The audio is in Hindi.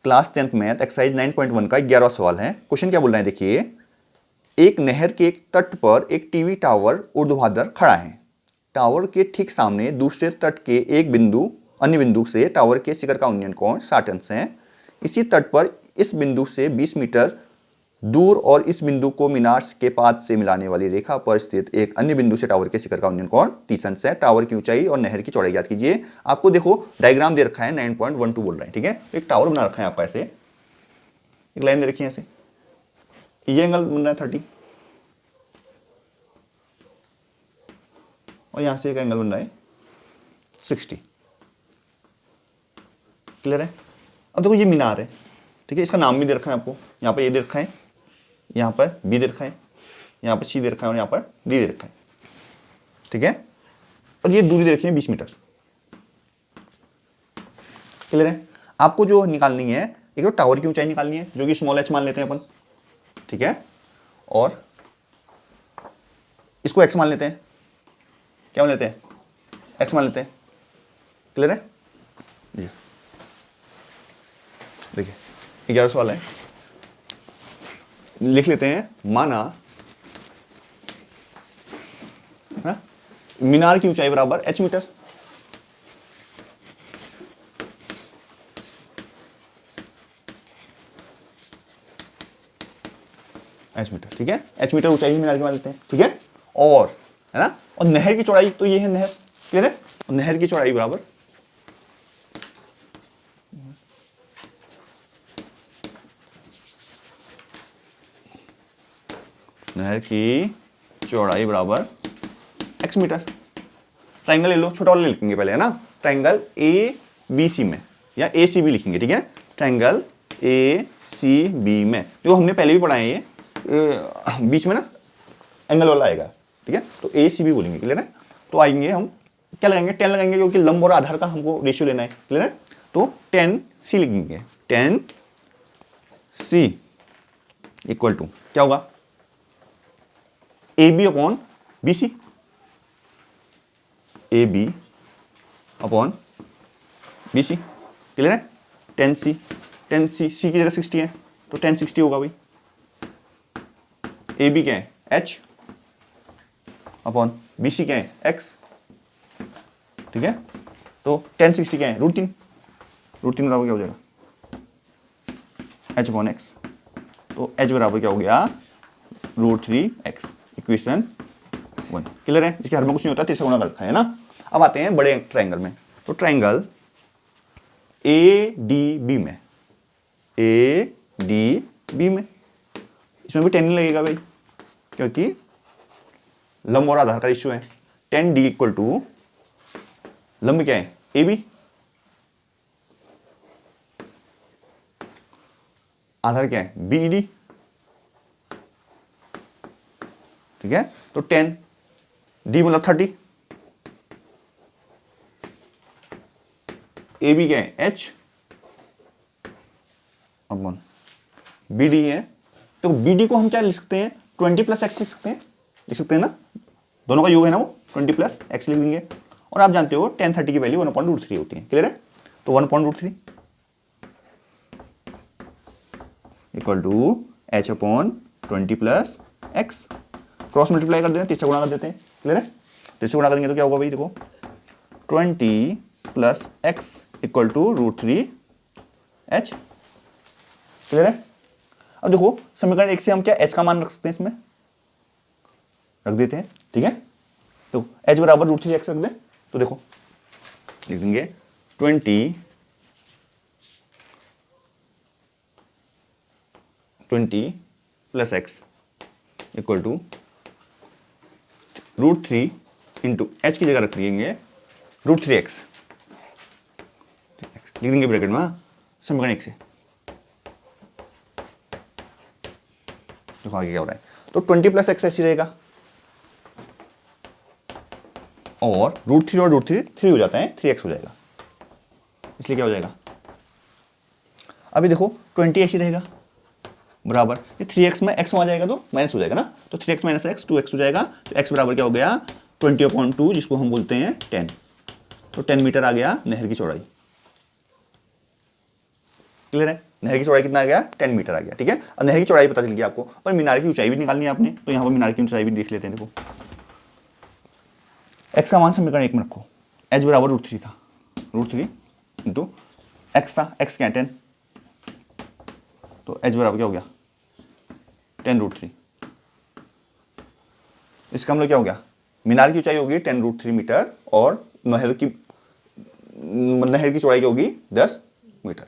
क्लास 10th मैथ एक्सरसाइज 9.1 का 11वां सवाल है। क्वेश्चन क्या बोल रहे हैं देखिए, एक नहर के एक तट पर एक टीवी टावर ऊर्ध्वाधर खड़ा है। टावर के ठीक सामने दूसरे तट के एक बिंदु अन्य बिंदु से टावर के शिखर का उन्नयन कोण 60 अंश है। इसी तट पर इस बिंदु से 20 मीटर दूर और इस बिंदु को मीनार के पाद से मिलाने वाली रेखा पर स्थित एक अन्य बिंदु से टावर के शिखर का उन्नयन कोण 30 अंश है। टावर की ऊंचाई और नहर की चौड़ाई ज्ञात कीजिए। आपको देखो डायग्राम दे रखा है 9.12 बोल रहे हैं, ठीक है। एक टावर बना रखा है आपका, ऐसे एक लाइन दे रखी है, ऐसे ये एंगल बन रहा है 30 और यहां से एक एंगल बन रहा है 60। क्लियर है। अब देखो ये मीनार है, ठीक है। इसका नाम भी दे रखा है आपको, यहाँ पर ये दे रखा है, यहाँ पर बी दे रखा है, यहाँ पर सी दे रखा है और यहाँ पर डी दे रखा है, ठीक है। और ये दूरी दे रखी है 20 मीटर। क्लियर है। आपको जो निकालनी है, एक तो टावर की ऊंचाई निकालनी है जो कि स्मॉल एच मान लेते हैं अपन, ठीक है। और इसको एक्स मान लेते हैं, क्या मान लेते हैं, एक्स मान लेते हैं। क्लियर है। देखिए 11 सवाल है, लिख लेते हैं। माना मीनार की ऊंचाई बराबर h मीटर, h मीटर, ठीक है। h मीटर ऊंचाई मीनार की मान लेते हैं, ठीक है। और है ना, और नहर की चौड़ाई तो ये है नहर, क्लियर है। और नहर की चौड़ाई बराबर नहर की चौड़ाई बराबर x मीटर। ट्राइंगल ले लो, छोटा वाला लिखेंगे पहले, है ना। ट्राइंगल ए बी सी में या ए सी बी लिखेंगे, ठीक है। ट्राइंगल ए सी बी में जो हमने पहले भी पढ़ा है, ये बीच में ना एंगल वाला आएगा, ठीक है। तो ए सी बी बोलेंगे, क्लियर है। तो आएंगे हम क्या लगाएंगे, 10 लगाएंगे क्योंकि लंब और आधार का हमको रेशियो लेना है, क्लियर है। तो 10 सी लिखेंगे, 10 सी इक्वल टू क्या होगा, A B upon B C, A B upon B C, clear है। 10 सी, 10 सी, सी की जगह 60 है तो 10 60 होगा भाई। ए बी क्या है h अपॉन बी सी क्या है x, ठीक है। तो 10 60 क्या है √3, √3 बराबर क्या हो जाएगा h अपॉन x। तो h बराबर क्या हो गया √3x, इक्वेशन 1। क्लियर है। जिसके हर में कुछ नहीं होता, तीसरा गुणा करता है ना। अब आते हैं बड़े ट्राइंगल में। तो ट्राइंगल ए डी बी में, ए डी बी में इसमें भी 10 नहीं लगेगा भाई, क्योंकि लंब और आधार का रेशियो है। 10 डी इक्वल टू लंब क्या है ए बी, आधार क्या है बी डी, ठीक है। तो 10 डी मतलब 30, ए बी क्या है h अपॉन बी डी है। तो बी डी को हम क्या लिख सकते हैं 20 प्लस एक्स लिख सकते हैं ना, दोनों का योग है ना वो, 20 प्लस एक्स लिख देंगे। और आप जानते हो 10 30 की वैल्यू 1/√3 होती है, क्लियर है। तो 1/√3 equal to h upon 20 plus X, cross multiply कर देते हैं, तीसरा गुणा कर देते हैं, क्लियर है। तीसरा गुणा करेंगे तो क्या होगा भाई, देखो 20 plus X equal to √3h, clear है। अब देखो समीकरण 1 से हम क्या h का मान रख सकते हैं, इसमें रख देते हैं, ठीक है। तो h बराबर √3x रख दें, तो देखो लिख देंगे 20 plus X equal to √3 into H की जगह रख देंगे √3x, लिख देंगे ब्रैकेट में समीकरण 1 से। देखो आगे क्या हो रहा है। तो 20 प्लस एक्स ऐसी रहेगा और √3 और √3 3 हो जाता है, 3x हो जाएगा, इसलिए क्या हो जाएगा। अभी देखो 20 ऐसी रहेगा बराबर ये 3x में x आ जाएगा तो माइनस हो जाएगा ना, तो 3x माइनस एक्स 2x हो जाएगा। तो x बराबर क्या हो गया 20/2 जिसको हम बोलते हैं 10। तो 10 मीटर आ गया नहर की चौड़ाई। क्लियर है। नहर की चौड़ाई कितना आ गया, 10 मीटर आ गया, ठीक है। अब नहर की चौड़ाई पता चल गई आपको, और मीनार की ऊंचाई भी निकालनी है आपने, तो यहाँ पर मीनार की ऊंचाई भी देख लेते हैं। देखो एक्स का मान समीकरण 1 में रखो, एच बराबर √3 था, √3 इंटू एक्स था, एक्स क्या है 10, तो एच बराबर क्या हो गया 10√3। इसका मतलब क्या हो गया, मीनार की ऊंचाई होगी 10√3 मीटर और नहर की चौड़ाई होगी 10 मीटर।